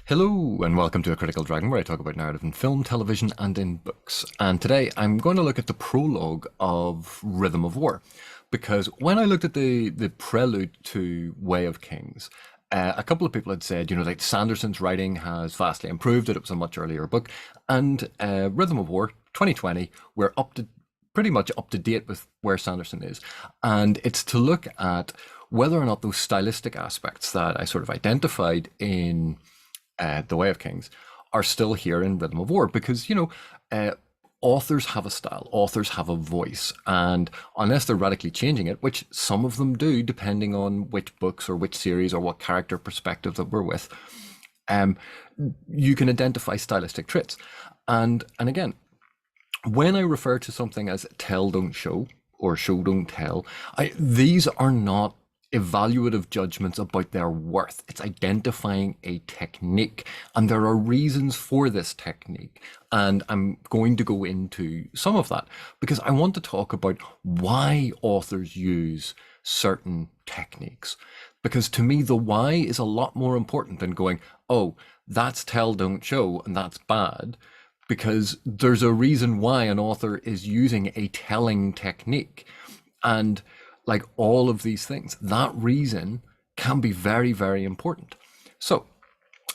Hello and welcome to A Critical Dragon, where I talk about narrative in film, television, and in books. And today I'm going to look at the prologue of Rhythm of War, because when I looked at the prelude to Way of Kings, a couple of people had said, like Sanderson's writing has vastly improved, that it was a much earlier book, and Rhythm of War 2020, we're pretty much up to date with where Sanderson is. And it's to look at whether or not those stylistic aspects that I sort of identified in The Way of Kings are still here in Rhythm of War, because authors have a style, authors have a voice, and unless they're radically changing it, which some of them do depending on which books or which series or what character perspective that we're with, you can identify stylistic traits. And again, when I refer to something as tell don't show or show don't tell, these are not evaluative judgments about their worth. It's identifying a technique, and there are reasons for this technique, and I'm going to go into some of that because I want to talk about why authors use certain techniques, because to me the why is a lot more important than going, oh, that's tell don't show and that's bad, because there's a reason why an author is using a telling technique. And like all of these things, that reason can be very, very important. So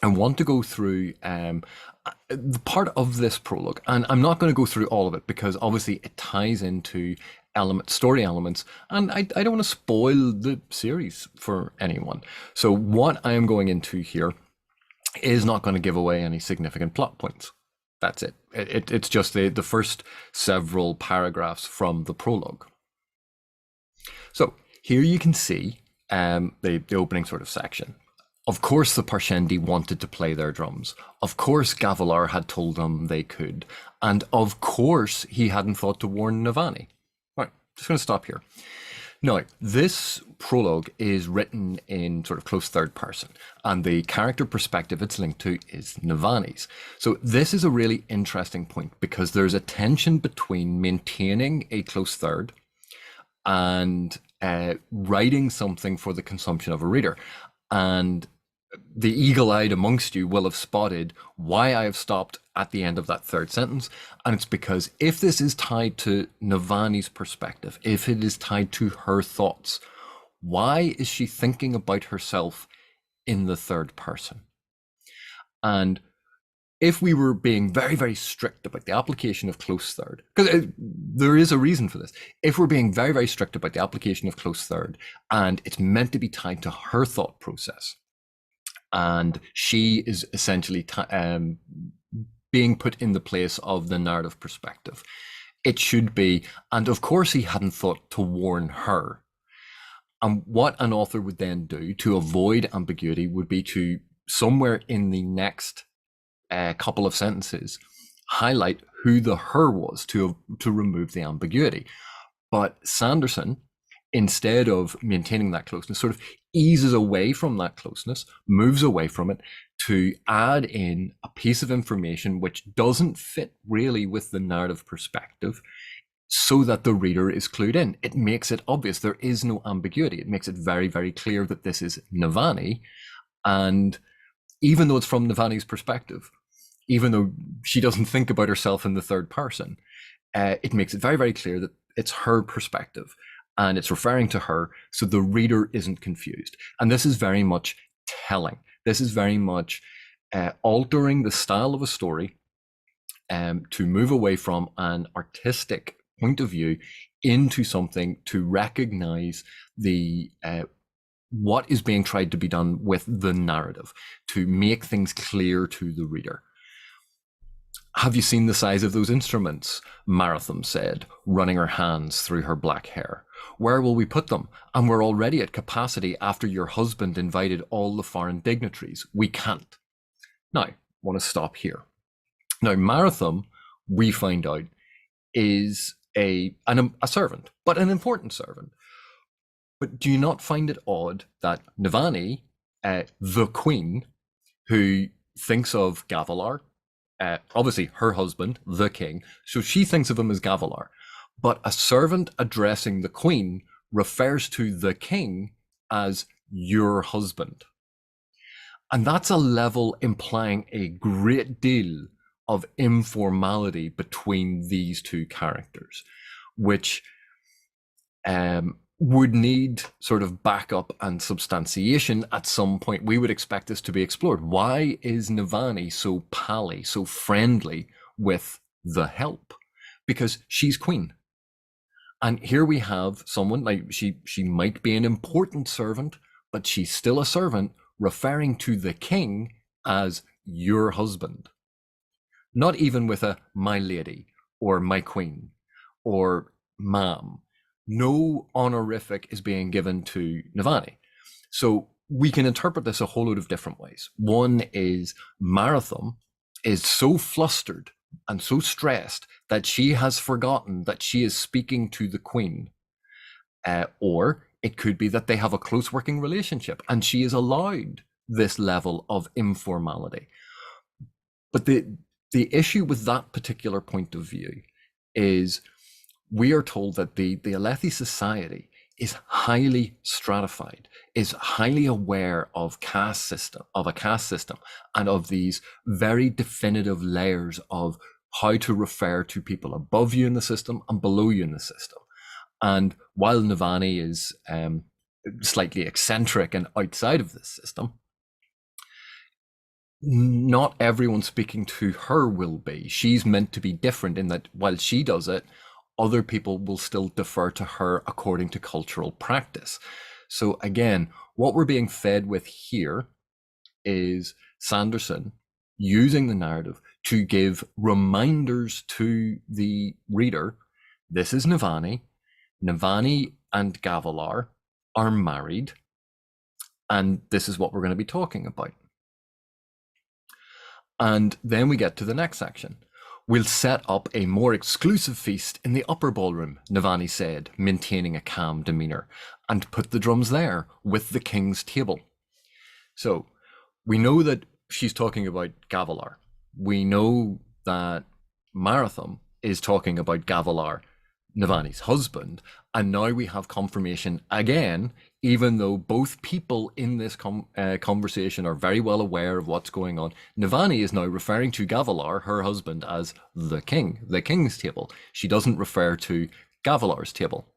I want to go through the part of this prologue, and I'm not going to go through all of it because obviously it ties into story elements, and I don't want to spoil the series for anyone. So what I am going into here is not going to give away any significant plot points. That's it. It's just the first several paragraphs from the prologue. So here you can see the opening sort of section. Of course the Parshendi wanted to play their drums. Of course Gavilar had told them they could. And of course he hadn't thought to warn Navani. Right, just going to stop here. Now, this prologue is written in sort of close third person, and the character perspective it's linked to is Navani's. So this is a really interesting point because there's a tension between maintaining a close third and writing something for the consumption of a reader. And the eagle-eyed amongst you will have spotted why I have stopped at the end of that third sentence. And it's because if this is tied to Navani's perspective, if it is tied to her thoughts, why is she thinking about herself in the third person? And if we were being very, very strict about the application of close third, because there is a reason for this, if we're being very, very strict about the application of close third, and it's meant to be tied to her thought process, and she is essentially being put in the place of the narrative perspective, it should be, and of course he hadn't thought to warn her. And what an author would then do to avoid ambiguity would be to, somewhere in the next couple of sentences, highlight who the her was to remove the ambiguity. But Sanderson, instead of maintaining that closeness, sort of eases away from that closeness, moves away from it to add in a piece of information which doesn't fit really with the narrative perspective, so that the reader is clued in. It makes it obvious there is no ambiguity. It makes it very, very clear that this is Navani, and even though it's from Navani's perspective, even though she doesn't think about herself in the third person, it makes it very, very clear that it's her perspective and it's referring to her, so the reader isn't confused. And this is very much telling. This is very much altering the style of a story to move away from an artistic point of view into something to recognize the what is being tried to be done with the narrative, to make things clear to the reader. Have you seen the size of those instruments? Marathon said, running her hands through her black hair. Where will we put them? And we're already at capacity after your husband invited all the foreign dignitaries. We can't. Now, I want to stop here. Now, Marathon, we find out, is a servant, but an important servant. But do you not find it odd that Navani, the queen, who thinks of Gavilar, obviously her husband, the king, so she thinks of him as Gavilar, but a servant addressing the queen refers to the king as your husband. And that's a level implying a great deal of informality between these two characters, which would need sort of backup and substantiation at some point. We would expect this to be explored. Why is Navani so pally, so friendly with the help? Because she's queen. And here we have someone, like she might be an important servant, but she's still a servant, referring to the king as your husband. Not even with a my lady or my queen or ma'am. No honorific is being given to Navani. So we can interpret this a whole load of different ways. One is Marathon is so flustered and so stressed that she has forgotten that she is speaking to the queen. Or it could be that they have a close working relationship and she is allowed this level of informality. But the issue with that particular point of view is we are told that the Alethi society is highly stratified, is highly aware of a caste system, and of these very definitive layers of how to refer to people above you in the system and below you in the system. And while Navani is slightly eccentric and outside of this system, not everyone speaking to her will be. She's meant to be different in that while she does it, other people will still defer to her according to cultural practice. So again, what we're being fed with here is Sanderson using the narrative to give reminders to the reader. This is Navani. Navani and Gavilar are married, and this is what we're going to be talking about. And then we get to the next section. We'll set up a more exclusive feast in the upper ballroom, Navani said, maintaining a calm demeanor, and put the drums there with the king's table. So we know that she's talking about Gavilar. We know that Marathon is talking about Gavilar, Navani's husband, and now we have confirmation again, even though both people in this conversation are very well aware of what's going on. Navani is now referring to Gavilar, her husband, as the king, the king's table. She doesn't refer to Gavilar's table.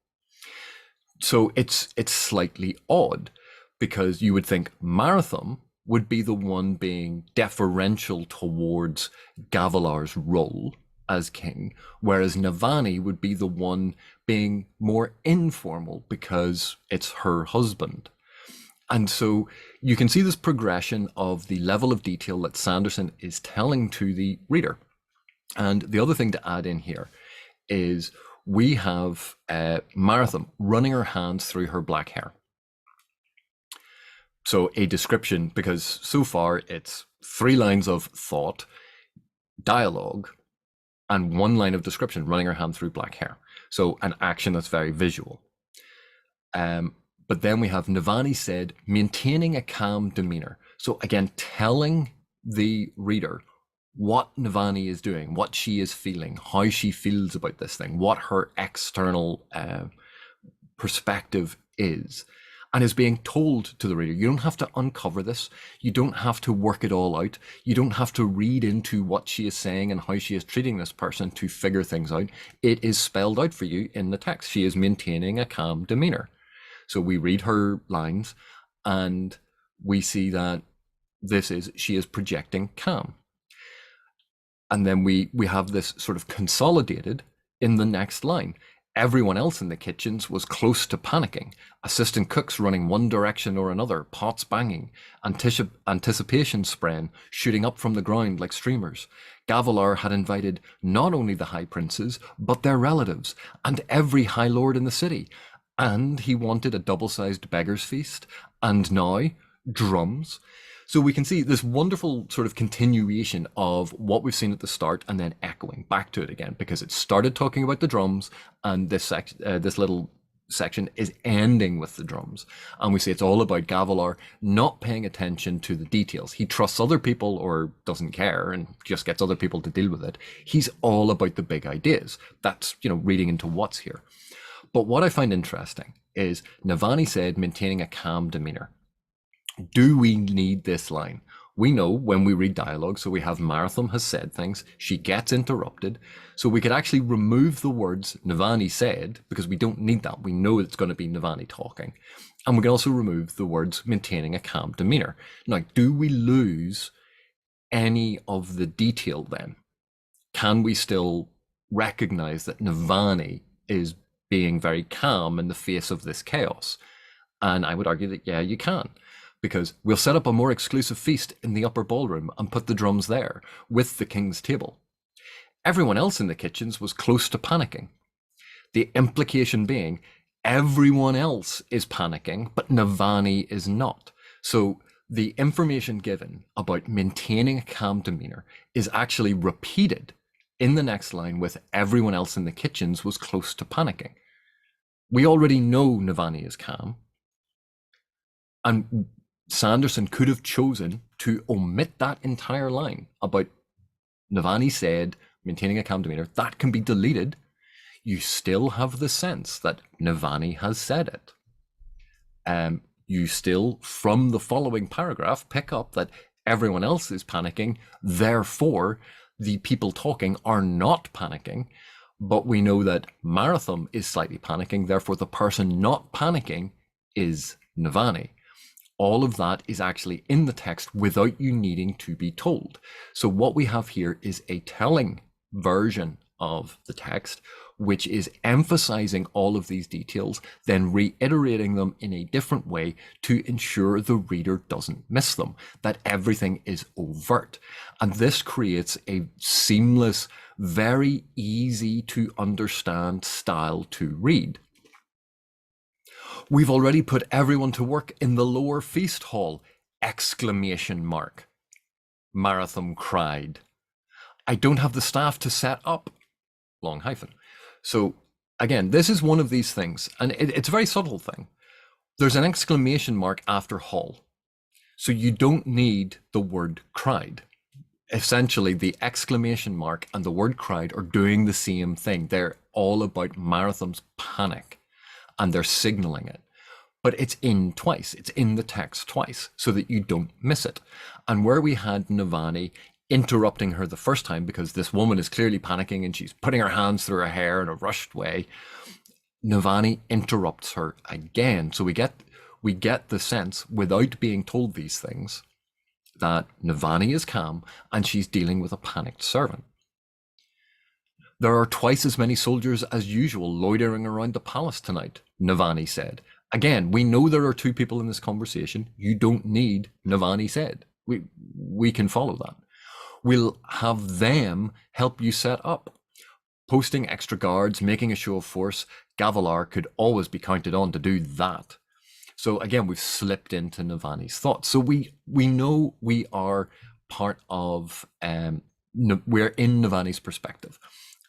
So it's slightly odd, because you would think Marathon would be the one being deferential towards Gavilar's role as king, whereas Navani would be the one being more informal because it's her husband. And so you can see this progression of the level of detail that Sanderson is telling to the reader. And the other thing to add in here is we have Marathon running her hands through her black hair. So a description, because so far it's 3 lines of thought, dialogue, and 1 line of description, running her hand through black hair. So an action that's very visual. But then we have Navani said, maintaining a calm demeanor. So again, telling the reader what Navani is doing, what she is feeling, how she feels about this thing, what her external perspective is, and is being told to the reader. You don't have to uncover this. You don't have to work it all out. You don't have to read into what she is saying and how she is treating this person to figure things out. It is spelled out for you in the text. She is maintaining a calm demeanor. So we read her lines and we see that she is projecting calm. And then we have this sort of consolidated in the next line. Everyone else in the kitchens was close to panicking. Assistant cooks running one direction or another, pots banging, anticipation spraying, shooting up from the ground like streamers. Gavilar had invited not only the high princes, but their relatives, and every high lord in the city. And he wanted a double-sized beggar's feast. And now, drums. So we can see this wonderful sort of continuation of what we've seen at the start and then echoing back to it again, because it started talking about the drums, and this little section is ending with the drums. And we see it's all about Gavilar not paying attention to the details. He trusts other people or doesn't care and just gets other people to deal with it. He's all about the big ideas. That's, reading into what's here. But what I find interesting is Navani said maintaining a calm demeanor. Do we need this line? We know when we read dialogue, so we have Marathon has said things, she gets interrupted. So we could actually remove the words Navani said, because we don't need that. We know it's going to be Navani talking. And we can also remove the words maintaining a calm demeanor. Now, do we lose any of the detail then? Can we still recognize that Navani is being very calm in the face of this chaos? And I would argue that, yeah, you can, because we'll set up a more exclusive feast in the upper ballroom and put the drums there with the king's table. Everyone else in the kitchens was close to panicking. The implication being everyone else is panicking, but Navani is not. So the information given about maintaining a calm demeanor is actually repeated in the next line with everyone else in the kitchens was close to panicking. We already know Navani is calm. And Sanderson could have chosen to omit that entire line about Navani said, maintaining a calm demeanor. That can be deleted. You still have the sense that Navani has said it. You still, from the following paragraph, pick up that everyone else is panicking. Therefore, the people talking are not panicking. But we know that Marathon is slightly panicking. Therefore, the person not panicking is Navani. All of that is actually in the text without you needing to be told. So what we have here is a telling version of the text, which is emphasizing all of these details, then reiterating them in a different way to ensure the reader doesn't miss them, that everything is overt. And this creates a seamless, very easy to understand style to read. We've already put everyone to work in the lower feast hall! Exclamation mark. Marathon cried. I don't have the staff to set up! Long hyphen. So again, this is one of these things, and it's a very subtle thing. There's an exclamation mark after hall. So you don't need the word cried. Essentially, the exclamation mark and the word cried are doing the same thing. They're all about Marathon's panic. And they're signaling it. But it's in twice. It's in the text twice so that you don't miss it. And where we had Navani interrupting her the first time because this woman is clearly panicking and she's putting her hands through her hair in a rushed way, Navani interrupts her again. So we get the sense, without being told these things, that Navani is calm and she's dealing with a panicked servant. There are twice as many soldiers as usual loitering around the palace tonight, Navani said. Again, we know there are two people in this conversation. You don't need Navani said. We can follow that. We'll have them help you set up. Posting extra guards, making a show of force. Gavilar could always be counted on to do that. So again, we've slipped into Navani's thoughts. So we know we are part of, we're in Navani's perspective.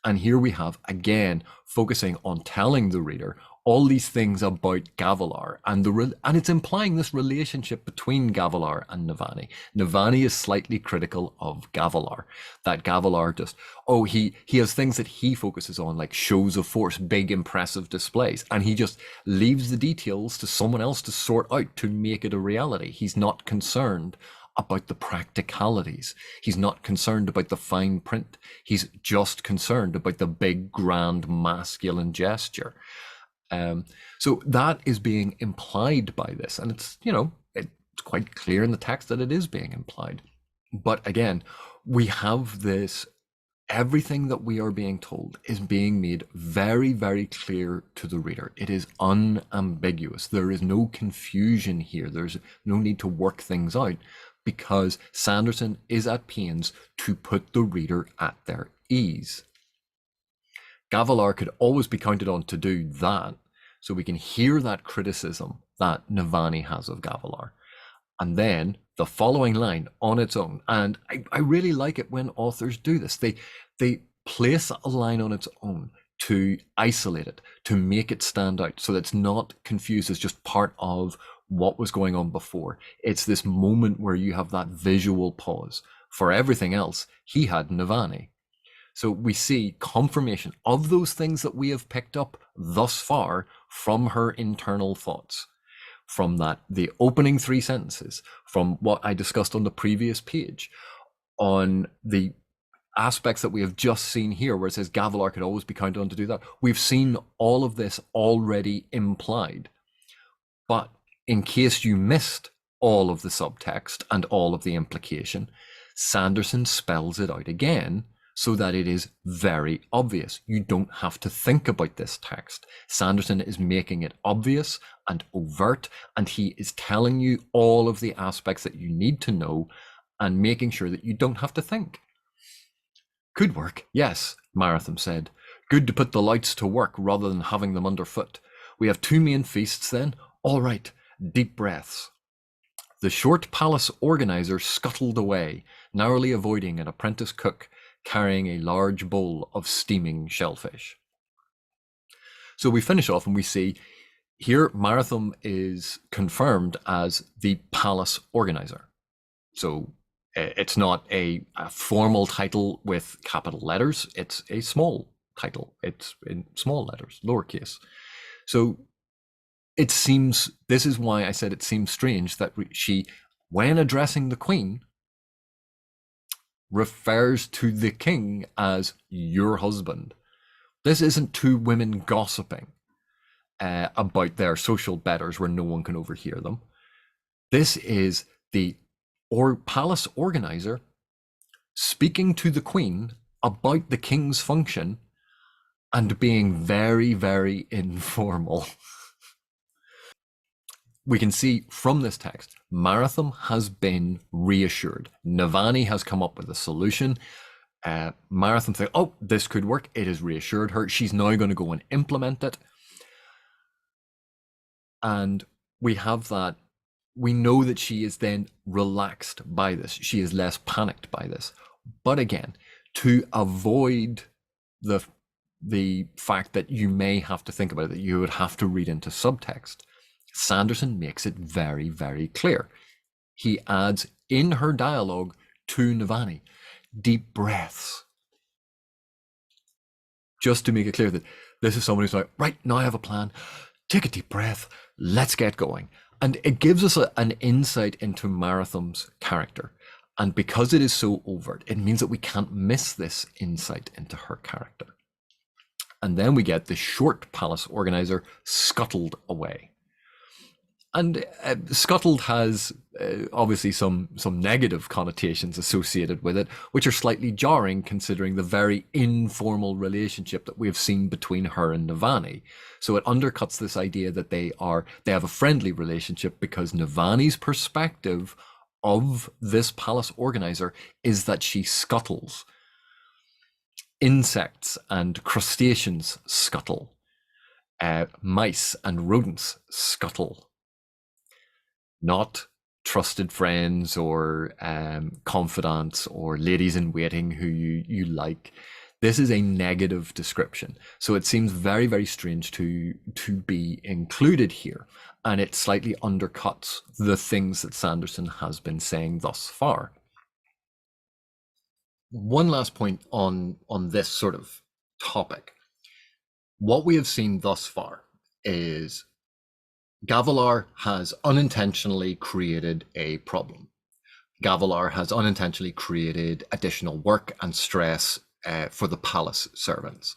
And here we have, again, focusing on telling the reader all these things about Gavilar, and it's implying this relationship between Gavilar and Navani. Navani is slightly critical of Gavilar, that Gavilar just, he has things that he focuses on, like shows of force, big impressive displays, and he just leaves the details to someone else to sort out to make it a reality. He's not concerned about the practicalities. He's not concerned about the fine print. He's just concerned about the big, grand, masculine gesture. So that is being implied by this. And it's, it's quite clear in the text that it is being implied. But again, we have this, everything that we are being told is being made very, very clear to the reader. It is unambiguous. There is no confusion here. There's no need to work things out, because Sanderson is at pains to put the reader at their ease. Gavilar could always be counted on to do that, so we can hear that criticism that Navani has of Gavilar. And then the following line on its own, and I really like it when authors do this. They place a line on its own to isolate it, to make it stand out, so that it's not confused as just part of what was going on before. It's this moment where you have that visual pause. For everything else, he had Navani. So we see confirmation of those things that we have picked up thus far from her internal thoughts. from that, the opening 3 sentences, from what I discussed on the previous page, on the aspects that we have just seen here, where it says Gavilar could always be counted on to do that. We've seen all of this already implied. But in case you missed all of the subtext and all of the implication, Sanderson spells it out again so that it is very obvious. You don't have to think about this text. Sanderson is making it obvious and overt, and he is telling you all of the aspects that you need to know and making sure that you don't have to think. Could work, yes, Marathon said. Good to put the lights to work rather than having them underfoot. We have 2 main feasts then? All right, deep breaths. The short palace organizer scuttled away, narrowly avoiding an apprentice cook carrying a large bowl of steaming shellfish. So we finish off and we see here Marathon is confirmed as the palace organizer. So it's not a formal title with capital letters, it's a small title. It's in small letters, lowercase. So it seems, this is why I said it seems strange that she, when addressing the queen, refers to the king as your husband. This isn't 2 women gossiping about their social betters where no one can overhear them. This is the palace organizer speaking to the queen about the king's function and being very, very informal. We can see from this text, Marathon has been reassured. Navani has come up with a solution. Marathon thinks, oh, this could work. It has reassured her. She's now going to go and implement it. And we have that. We know that she is then relaxed by this. She is less panicked by this. But again, to avoid the fact that you may have to think about it, that you would have to read into subtext, Sanderson makes it very, very clear. He adds in her dialogue to Navani, deep breaths. Just to make it clear that this is someone who's like, right, now I have a plan. Take a deep breath. Let's get going. And it gives us an insight into Marathon's character. And because it is so overt, it means that we can't miss this insight into her character. And then we get the short palace organizer scuttled away. And scuttled has obviously some negative connotations associated with it, which are slightly jarring considering the very informal relationship that we have seen between her and Navani. So it undercuts this idea that they have a friendly relationship, because Navani's perspective of this palace organizer is that she scuttles. Insects and crustaceans scuttle. Mice and rodents scuttle. Not trusted friends or confidants or ladies in waiting who you like. This is a negative description. So it seems very, very strange to be included here. And it slightly undercuts the things that Sanderson has been saying thus far. One last point on this sort of topic. What we have seen thus far is Gavilar has unintentionally created a problem. Gavilar has unintentionally created additional work and stress for the palace servants.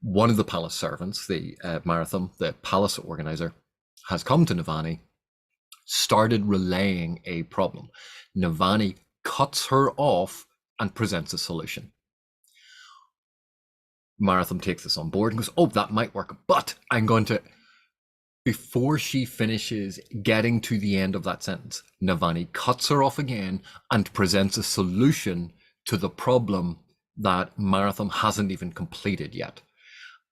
One of the palace servants, the Marathon, the palace organizer, has come to Navani, started relaying a problem. Navani cuts her off and presents a solution. Marathon takes this on board and goes, oh, that might work, but I'm going to... Before she finishes getting to the end of that sentence, Navani cuts her off again and presents a solution to the problem that Marathon hasn't even completed yet.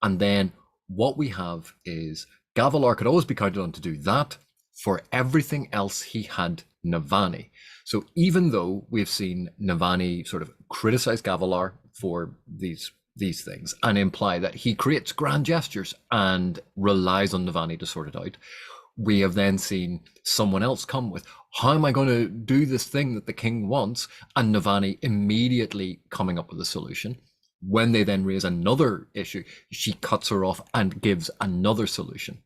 And then what we have is Gavilar could always be counted on to do that. For everything else, he had Navani. So even though we've seen Navani sort of criticize Gavilar for these things and imply that he creates grand gestures and relies on Navani to sort it out, we have then seen someone else come with, how am I going to do this thing that the king wants? And Navani immediately coming up with a solution. When they then raise another issue, she cuts her off and gives another solution.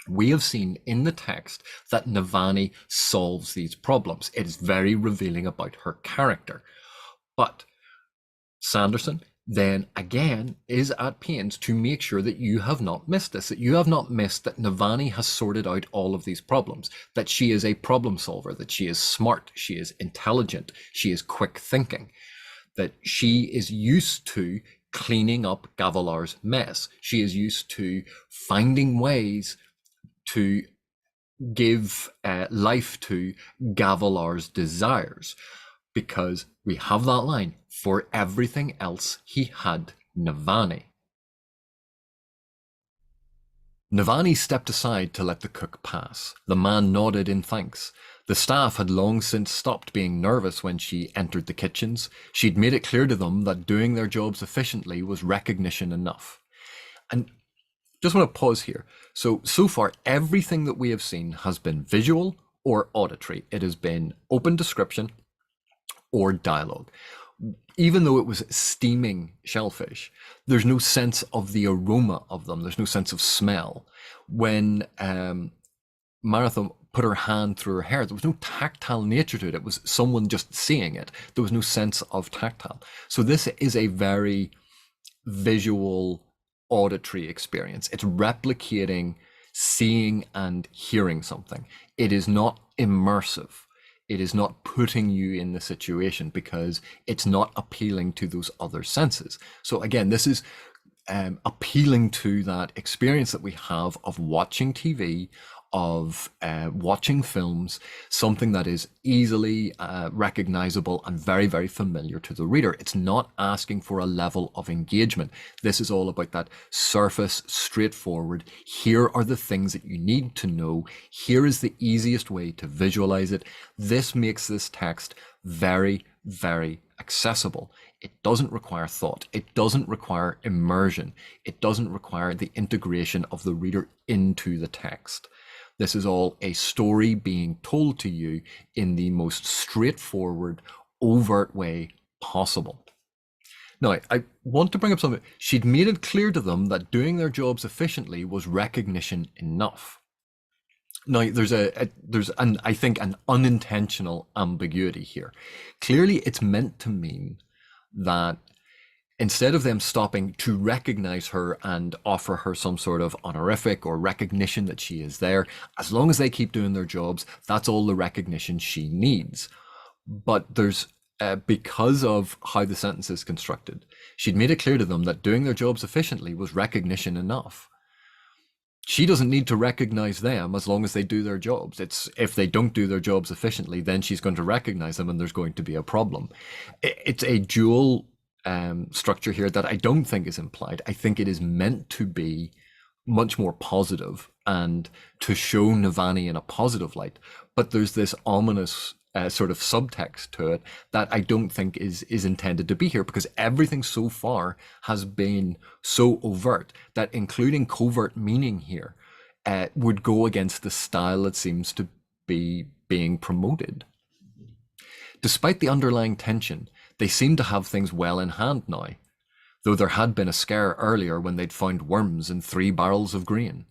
we have seen in the text that Navani solves these problems. It is very revealing about her character. But Sanderson then again is at pains to make sure that you have not missed this, that you have not missed that Navani has sorted out all of these problems, that she is a problem solver, that she is smart, she is intelligent, she is quick thinking, that she is used to cleaning up Gavilar's mess. She is used to finding ways to give life to Gavilar's desires, because we have that line, for everything else he had Navani. Navani stepped aside to let the cook pass. The man nodded in thanks. The staff had long since stopped being nervous when she entered the kitchens. She'd made it clear to them that doing their jobs efficiently was recognition enough. And just want to pause here. So far, everything that we have seen has been visual or auditory. It has been open description or dialogue. Even though it was steaming shellfish, there's no sense of the aroma of them. There's no sense of smell. When Marathon put her hand through her hair, there was no tactile nature to it. It was someone just seeing it. There was no sense of tactile. So this is a very visual, auditory experience. It's replicating seeing and hearing something. It is not immersive. It is not putting you in the situation because it's not appealing to those other senses. So again, this is appealing to that experience that we have of watching TV, of watching films, something that is easily recognizable and very, very familiar to the reader. It's not asking for a level of engagement. This is all about that surface, straightforward. Here are the things that you need to know. Here is the easiest way to visualize it. This makes this text very, very accessible. It doesn't require thought. It doesn't require immersion. It doesn't require the integration of the reader into the text. This is all a story being told to you in the most straightforward, overt way possible. Now, I want to bring up something. She'd made it clear to them that doing their jobs efficiently was recognition enough. Now, there's I think an unintentional ambiguity here. Clearly, it's meant to mean that instead of them stopping to recognize her and offer her some sort of honorific or recognition that she is there, as long as they keep doing their jobs, that's all the recognition she needs. But there's, because of how the sentence is constructed, she'd made it clear to them that doing their jobs efficiently was recognition enough. She doesn't need to recognize them as long as they do their jobs. It's if they don't do their jobs efficiently, then she's going to recognize them and there's going to be a problem. It's a dual structure here that I don't think is implied. I think it is meant to be much more positive and to show Navani in a positive light. But there's this ominous sort of subtext to it that I don't think is intended to be here, because everything so far has been so overt that including covert meaning here would go against the style that seems to be being promoted. Despite the underlying tension, they seem to have things well in hand now, though there had been a scare earlier when they'd found worms in 3 barrels of grain.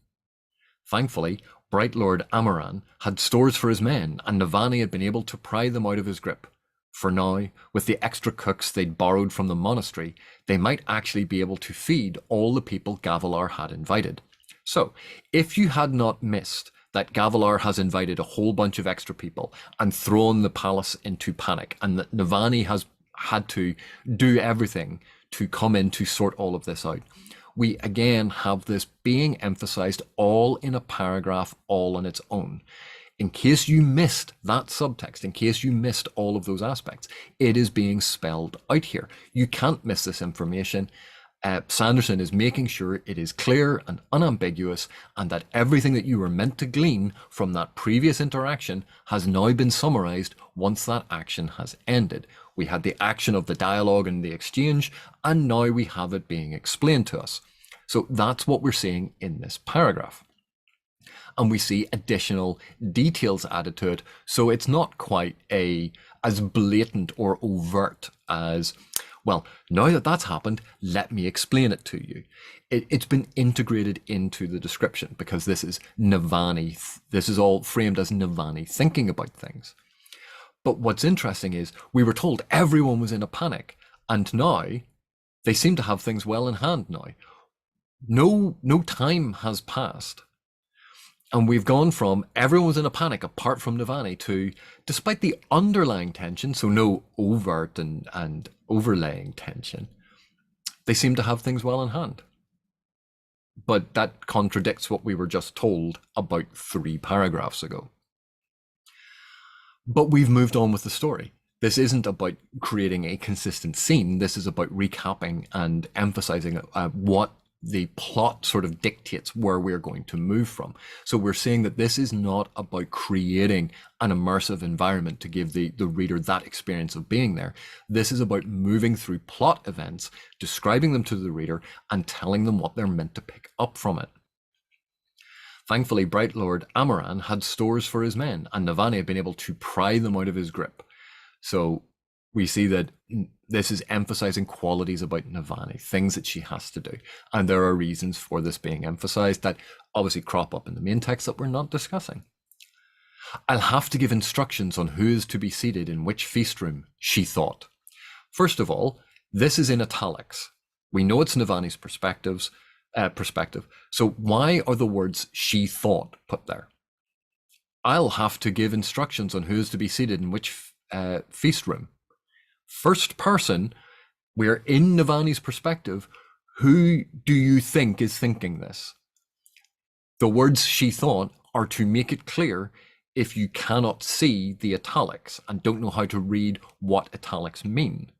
Thankfully, Bright Lord Amaran had stores for his men, and Navani had been able to pry them out of his grip. For now, with the extra cooks they'd borrowed from the monastery, they might actually be able to feed all the people Gavilar had invited. So, if you had not missed that Gavilar has invited a whole bunch of extra people and thrown the palace into panic, and that Navani has had to do everything to come in to sort all of this out, we again have this being emphasized all in a paragraph, all on its own. In case you missed that subtext, in case you missed all of those aspects, it is being spelled out here. You can't miss this information. Sanderson is making sure it is clear and unambiguous, and that everything that you were meant to glean from that previous interaction has now been summarized once that action has ended. We had the action of the dialogue and the exchange, and now we have it being explained to us. So that's what we're seeing in this paragraph. And we see additional details added to it, so it's not quite as blatant or overt as Well, now that that's happened, let me explain it to you. It's been integrated into the description because this is Navani. This is all framed as Navani thinking about things. But what's interesting is we were told everyone was in a panic, and now they seem to have things well in hand now. No time has passed. And we've gone from everyone was in a panic apart from Navani to, despite the underlying tension, so no overt and overlaying tension, they seem to have things well in hand. But that contradicts what we were just told about 3 paragraphs ago. But we've moved on with the story. This isn't about creating a consistent scene. This is about recapping and emphasizing what the plot sort of dictates where we're going to move from. So we're saying that this is not about creating an immersive environment to give the reader that experience of being there. This is about moving through plot events, describing them to the reader, and telling them what they're meant to pick up from it. Thankfully, Bright Lord Amaran had stores for his men, and Navani had been able to pry them out of his grip. So we see that this is emphasizing qualities about Navani, things that she has to do. And there are reasons for this being emphasized that obviously crop up in the main text that we're not discussing. I'll have to give instructions on who is to be seated in which feast room, she thought. First of all, this is in italics. We know it's Navani's perspective. So why are the words she thought put there? I'll have to give instructions on who is to be seated in which feast room. First person, we're in Navani's perspective. Who do you think is thinking this? The words she thought are to make it clear if you cannot see the italics and don't know how to read what italics mean.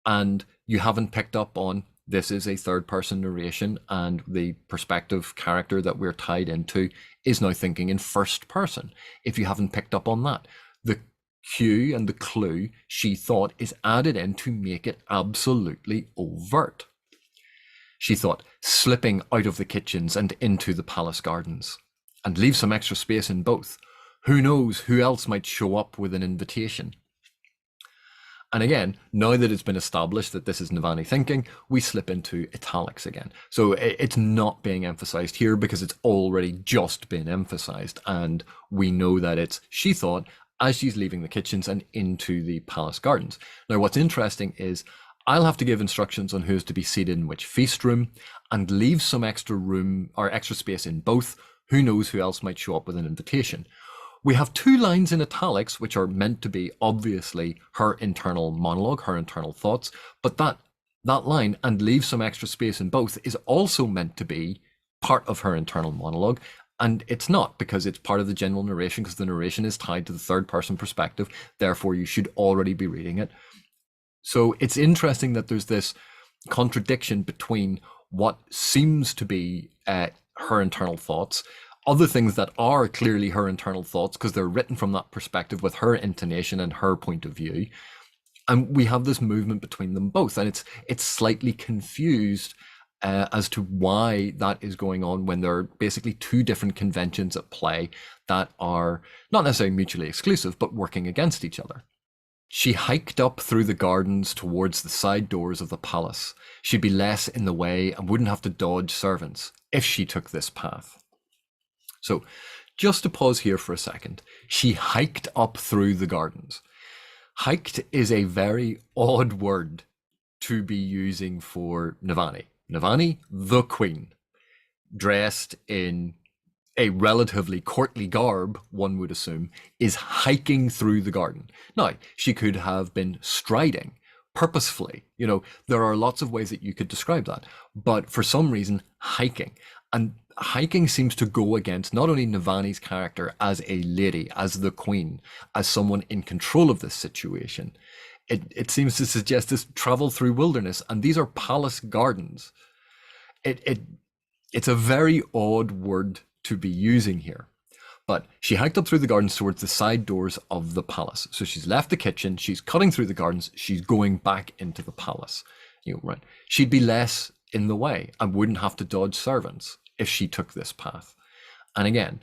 And you haven't picked up on this is a third person narration and the perspective character that we're tied into is now thinking in first person. If you haven't picked up on that, the cue and the clue she thought is added in to make it absolutely overt. She thought, slipping out of the kitchens and into the palace gardens, and leave some extra space in both. Who knows who else might show up with an invitation? And again, now that it's been established that this is Navani thinking, we slip into italics again. So it's not being emphasized here because it's already just been emphasized. And we know that it's she thought as she's leaving the kitchens and into the palace gardens. Now, what's interesting is I'll have to give instructions on who's to be seated in which feast room and leave some extra room or extra space in both. Who knows who else might show up with an invitation? We have 2 lines in italics, which are meant to be obviously her internal monologue, her internal thoughts, but that line, and leave some extra space in both, is also meant to be part of her internal monologue, and it's not because it's part of the general narration because the narration is tied to the third person perspective, therefore you should already be reading it. So it's interesting that there's this contradiction between what seems to be her internal thoughts, other things that are clearly her internal thoughts because they're written from that perspective with her intonation and her point of view. And we have this movement between them both. And it's slightly confused as to why that is going on when there are basically 2 different conventions at play that are not necessarily mutually exclusive, but working against each other. She hiked up through the gardens towards the side doors of the palace. She'd be less in the way and wouldn't have to dodge servants if she took this path. So just to pause here for a second, she hiked up through the gardens. Hiked is a very odd word to be using for Navani. Navani, the queen, dressed in a relatively courtly garb, one would assume, is hiking through the garden. Now, she could have been striding purposefully. You know, there are lots of ways that you could describe that, but for some reason, hiking. And hiking seems to go against not only Navani's character as a lady, as the queen, as someone in control of this situation. It seems to suggest this travel through wilderness, and these are palace gardens. It's a very odd word to be using here. But she hiked up through the gardens towards the side doors of the palace. So she's left the kitchen, she's cutting through the gardens, she's going back into the palace. You know, right? She'd be less in the way and wouldn't have to dodge servants if she took this path. And again,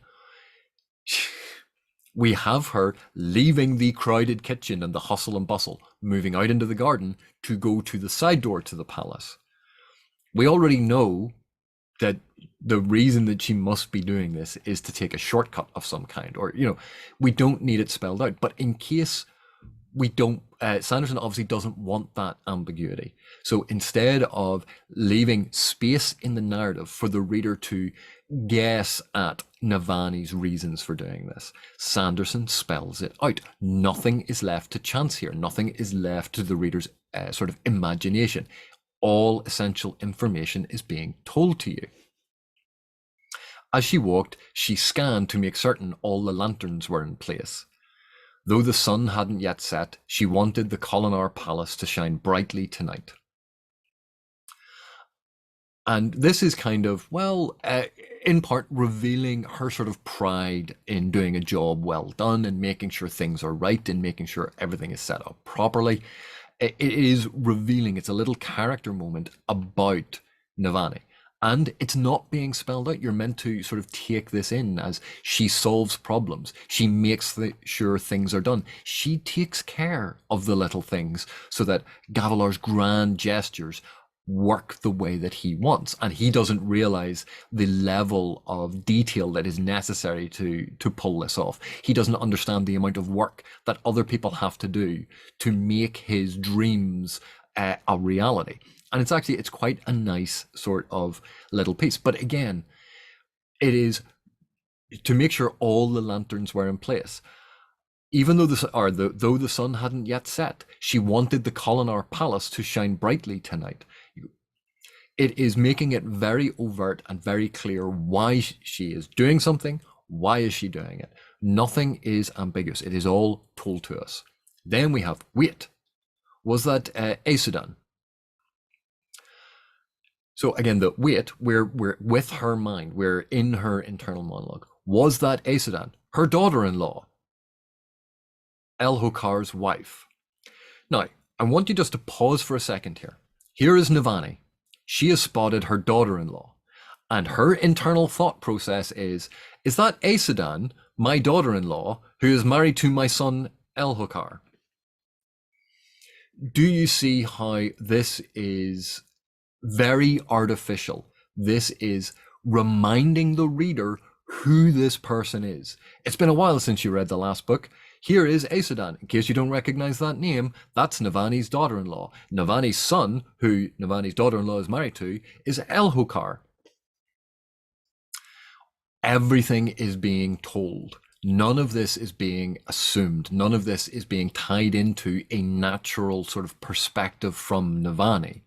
We have her leaving the crowded kitchen and the hustle and bustle, moving out into the garden to go to the side door to the palace. We already know that the reason that she must be doing this is to take a shortcut of some kind, or, we don't need it spelled out. But in case we don't, Sanderson obviously doesn't want that ambiguity. So instead of leaving space in the narrative for the reader to guess at Navani's reasons for doing this, Sanderson spells it out. Nothing is left to chance here. Nothing is left to the reader's sort of imagination. All essential information is being told to you. As she walked, she scanned to make certain all the lanterns were in place. Though the sun hadn't yet set, she wanted the Colonnar Palace to shine brightly tonight. And this is kind of, in part revealing her sort of pride in doing a job well done and making sure things are right and making sure everything is set up properly. It is revealing, it's a little character moment about Navani. And it's not being spelled out. You're meant to sort of take this in as she solves problems. She makes sure things are done. She takes care of the little things so that Gavilar's grand gestures work the way that he wants. And he doesn't realize the level of detail that is necessary to pull this off. He doesn't understand the amount of work that other people have to do to make his dreams a reality. And it's quite a nice sort of little piece. But again, it is to make sure all the lanterns were in place. Even though though the sun hadn't yet set, she wanted the Colonnar Palace to shine brightly tonight. It is making it very overt and very clear why she is doing something. Why is she doing it? Nothing is ambiguous. It is all told to us. Then we have, wait, was that Aesudan? So again, the wait, we're with her mind, we're in her internal monologue. Was that Aesudan, her daughter-in-law, Elhokar's wife? Now, I want you just to pause for a second here. Here is Navani. She has spotted her daughter-in-law, and her internal thought process is that Aesudan, my daughter-in-law, who is married to my son Elhokar? Do you see how this is very artificial? This is reminding the reader who this person is. It's been a while since you read the last book. Here is Aesudan. In case you don't recognize that name, that's Navani's daughter-in-law. Navani's son, who Navani's daughter-in-law is married to, is Elhokar. Everything is being told. None of this is being assumed. None of this is being tied into a natural sort of perspective from Navani.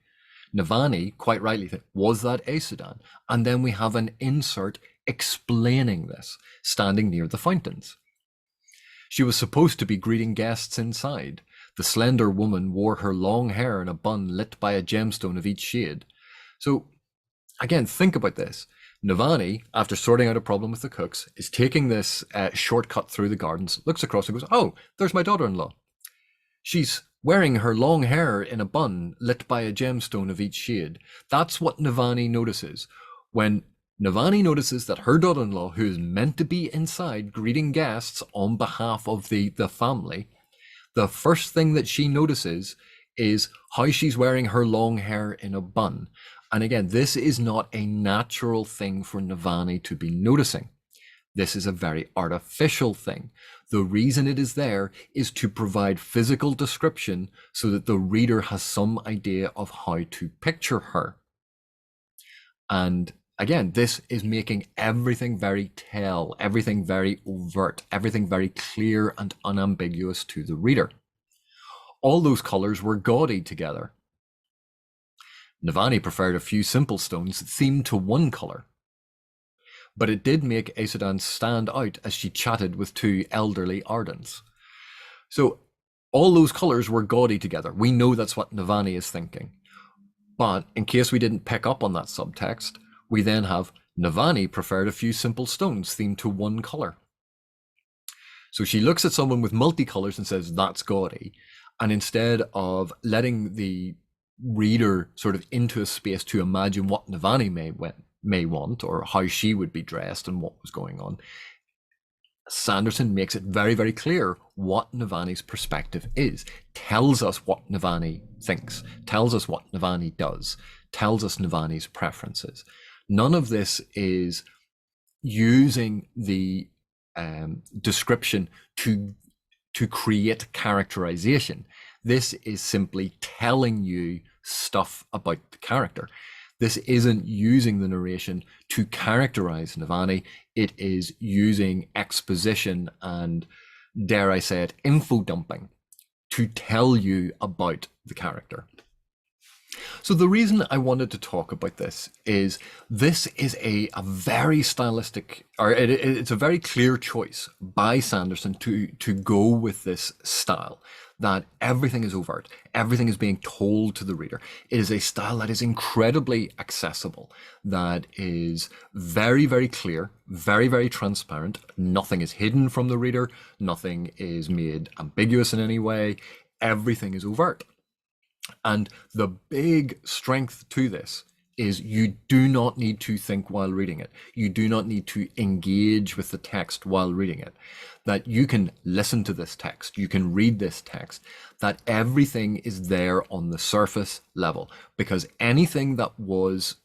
Navani, quite rightly, was that Aesudan? And then we have an insert explaining this, standing near the fountains. She was supposed to be greeting guests inside. The slender woman wore her long hair in a bun lit by a gemstone of each shade. So, again, think about this. Navani, after sorting out a problem with the cooks, is taking this shortcut through the gardens, looks across and goes, oh, there's my daughter-in-law. She's wearing her long hair in a bun lit by a gemstone of each shade. That's what Navani notices. When Navani notices that her daughter-in-law, who is meant to be inside greeting guests on behalf of the family, the first thing that she notices is how she's wearing her long hair in a bun. And again, this is not a natural thing for Navani to be noticing. This is a very artificial thing. The reason it is there is to provide physical description so that the reader has some idea of how to picture her. And again, this is making everything very everything very overt, everything very clear and unambiguous to the reader. All those colors were gaudy together. Navani preferred a few simple stones themed to one color. But it did make Aesudan stand out as she chatted with two elderly Ardens. So all those colors were gaudy together. We know that's what Navani is thinking. But in case we didn't pick up on that subtext, we then have Navani preferred a few simple stones themed to one color. So she looks at someone with multicolors and says, that's gaudy. And instead of letting the reader sort of into a space to imagine what Navani may want or how she would be dressed and what was going on, Sanderson makes it very, very clear what Navani's perspective is, tells us what Navani thinks, tells us what Navani does, tells us Navani's preferences. None of this is using the description to create characterization. This is simply telling you stuff about the character. This isn't using the narration to characterize Navani. It is using exposition and, dare I say it, info dumping to tell you about the character. So the reason I wanted to talk about this is a very stylistic, or it's a very clear choice by Sanderson to go with this style, that everything is overt, everything is being told to the reader. It is a style that is incredibly accessible, that is very, very clear, very, very transparent. Nothing is hidden from the reader. Nothing is made ambiguous in any way. Everything is overt. And the big strength to this is you do not need to think while reading it. You do not need to engage with the text while reading it. That you can listen to this text, you can read this text, that everything is there on the surface level, because anything that was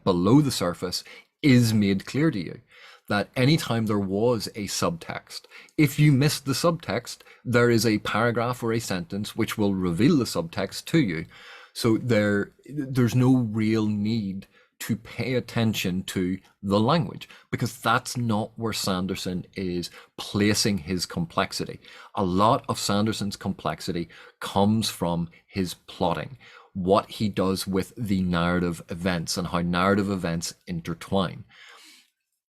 below the surface is made clear to you. That anytime there was a subtext, if you missed the subtext, there is a paragraph or a sentence which will reveal the subtext to you. So there's no real need to pay attention to the language, because that's not where Sanderson is placing his complexity. A lot of Sanderson's complexity comes from his plotting, what he does with the narrative events and how narrative events intertwine.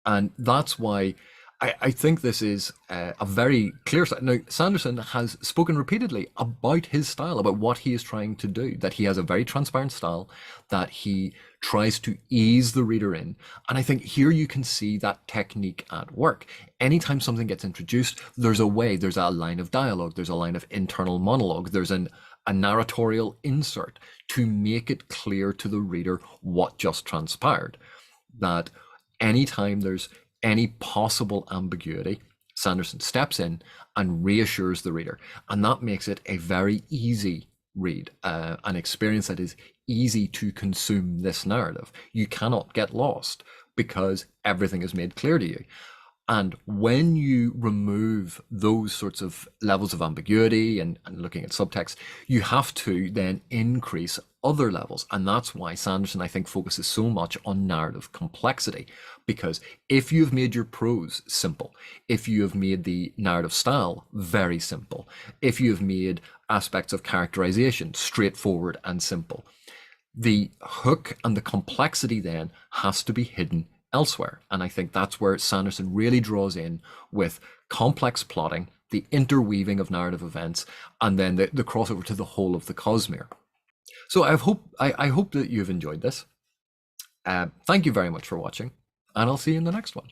And that's why I think this is a very clear style. Now, Sanderson has spoken repeatedly about his style, about what he is trying to do, that he has a very transparent style, that he tries to ease the reader in. And I think here you can see that technique at work. Anytime something gets introduced, there's a way, there's a line of dialogue, there's a line of internal monologue, there's a narratorial insert to make it clear to the reader what just transpired. That anytime there's any possible ambiguity, Sanderson steps in and reassures the reader. And that makes it a very easy read, an experience that is easy to consume this narrative. You cannot get lost because everything is made clear to you. And when you remove those sorts of levels of ambiguity and looking at subtext, you have to then increase other levels. And that's why Sanderson, I think, focuses so much on narrative complexity. Because if you've made your prose simple, if you have made the narrative style very simple, if you have made aspects of characterization straightforward and simple, the hook and the complexity then has to be hidden elsewhere. And I think that's where Sanderson really draws in with complex plotting, the interweaving of narrative events, and then the crossover to the whole of the Cosmere. So I hope that you've enjoyed this. Thank you very much for watching, and I'll see you in the next one.